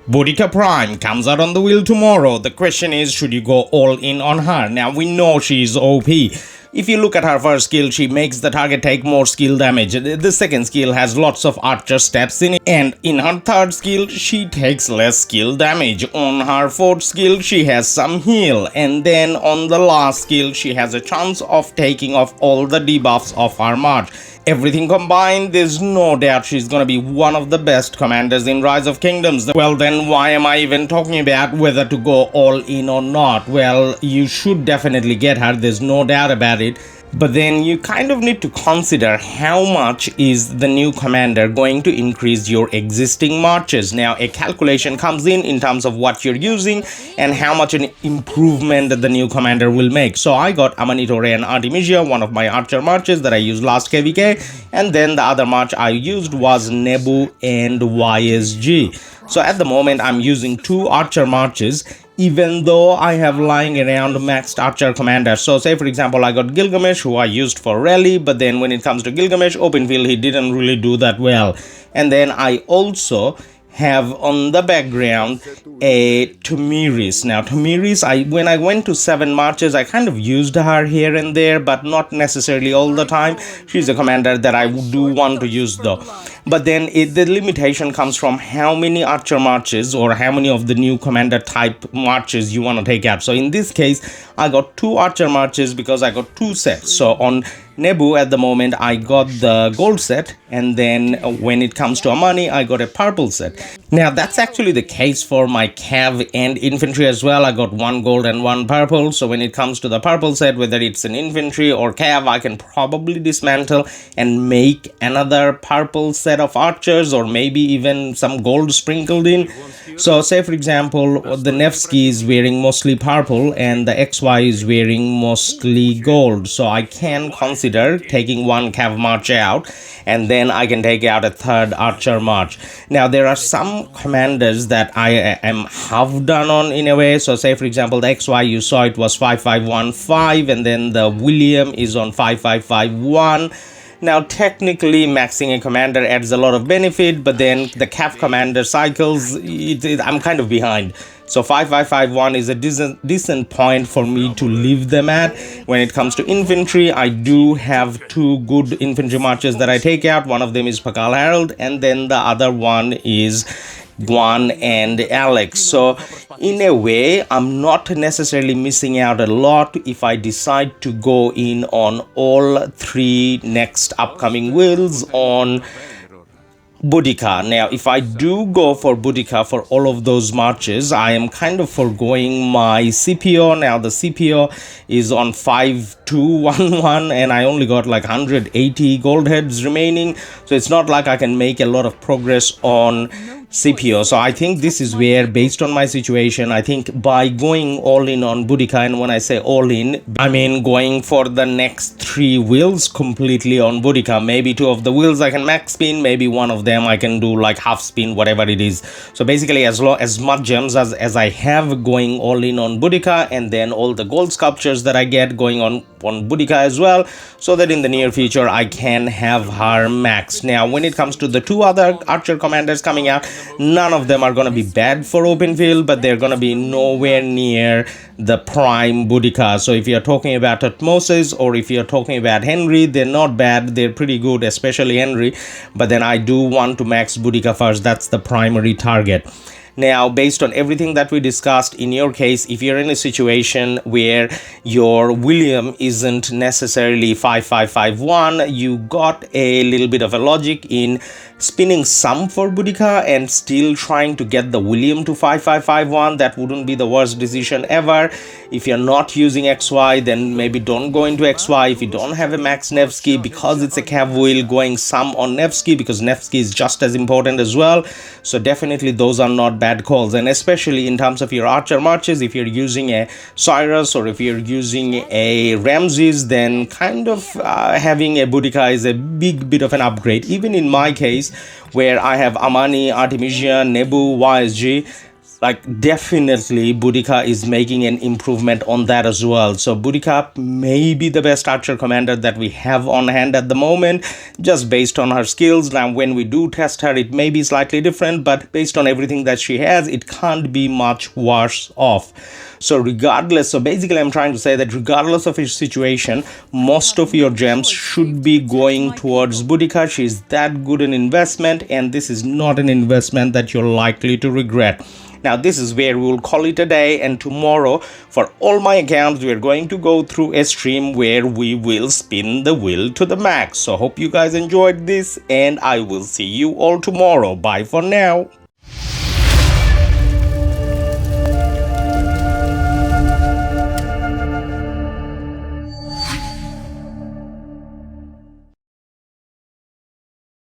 Boudica Prime comes out on the wheel tomorrow. The question is, should you go all in on her? Now, we know she's OP. If you look at her first skill, she makes the target take more skill damage. The second skill has lots of archer steps in it. And in her third skill, she takes less skill damage. On her fourth skill, she has some heal. And then on the last skill, she has a chance of taking off all the debuffs of her march. Everything combined, there's no doubt she's gonna be one of the best commanders in Rise of Kingdoms. Well, then why am I even talking about whether to go all in or not? Well, you should definitely get her, there's no doubt about it. But then you kind of need to consider how much is the new commander going to increase your existing marches. Now, a calculation comes in terms of what you're using and how much an improvement the new commander will make. So I got Amanitore and Artemisia, one of my archer marches that I used last KVK, and then the other march I used was Nebu and YSG. So at the moment I'm using two archer marches, even though I have lying around maxed archer commanders. So say for example I got Gilgamesh, who I used for rally, but then when it comes to Gilgamesh open field he didn't really do that well. And then I also have on the background a Thutmose. Now Thutmose, when I went to 7 marches, I kind of used her here and there, but not necessarily all the time. She's a commander that I do want to use though. But then the limitation comes from how many archer marches or how many of the new commander type marches you want to take out. So in this case, I got 2 archer marches because I got 2 sets. So on Nebu at the moment I got the gold set, and then when it comes to Amani I got a purple set. Now that's actually the case for my cav and infantry as well. I got 1 gold and 1 purple. So when it comes to the purple set, whether it's an infantry or cav, I can probably dismantle and make another purple set of archers, or maybe even some gold sprinkled in. So say for example the Nevsky is wearing mostly purple and the XY is wearing mostly gold, so I can consider taking 1 cav march out and then I can take out a 3rd archer march. Now there are some commanders that I am half done on in a way. So say for example the XY, you saw it was 5515, and then the William is on 5551. Now technically maxing a commander adds a lot of benefit, but then the cap commander cycles, I'm kind of behind. So 5551 is a decent point for me to leave them at. When it comes to infantry, I do have 2 good infantry marches that I take out. One of them is Pakal Herald, and then the other one is Guan and Alex. So in a way I'm not necessarily missing out a lot if I decide to go in on all 3 next upcoming wheels on Boudica. Now if I do go for Boudica for all of those marches, I am kind of foregoing my Scipio. Now the Scipio is on 5211 and I only got like 180 gold heads remaining, so it's not like I can make a lot of progress on Scipio. So I think this is where, based on my situation, I think by going all in on Boudica, and when I say all in, I mean going for the next 3 wheels completely on Boudica. Maybe 2 of the wheels I can max spin, maybe 1 of them I can do like half spin, whatever it is. So basically as much gems as I have going all in on Boudica, and then all the gold sculptures that I get going on Boudica as well, so that in the near future I can have her max. Now when it comes to the 2 other archer commanders coming out, none of them are going to be bad for open field, but they're going to be nowhere near the Prime Boudica. So if you're talking about Thutmose or if you're talking about Henry, they're not bad, they're pretty good, especially Henry, but then I do want to max Boudica first. That's the primary target. Now, based on everything that we discussed, in your case, if you're in a situation where your William isn't necessarily 5551, you got a little bit of a logic in spinning some for Boudica and still trying to get the William to 5551. That wouldn't be the worst decision ever. If you're not using XY, then maybe don't go into XY. If you don't have a max Nevsky, because it's a cav wheel, going some on Nevsky, because Nevsky is just as important as well. So definitely those are not bad calls. And especially in terms of your archer marches, if you're using a Cyrus or if you're using a Ramses, then kind of having a Boudica is a big bit of an upgrade. Even in my case, where I have Amani, Artemisia, Nebu, YSG, Like, definitely Boudica is making an improvement on that as well. So Boudica may be the best archer commander that we have on hand at the moment, just based on her skills. Now when we do test her, it may be slightly different, but based on everything that she has, it can't be much worse off. So regardless, so basically I'm trying to say that regardless of your situation, most of your gems should be going towards Boudica. She's that good an investment, and this is not an investment that you're likely to regret. Now this is where we will call it a day, and tomorrow for all my accounts we are going to go through a stream where we will spin the wheel to the max. So hope you guys enjoyed this, and I will see you all tomorrow. Bye for now.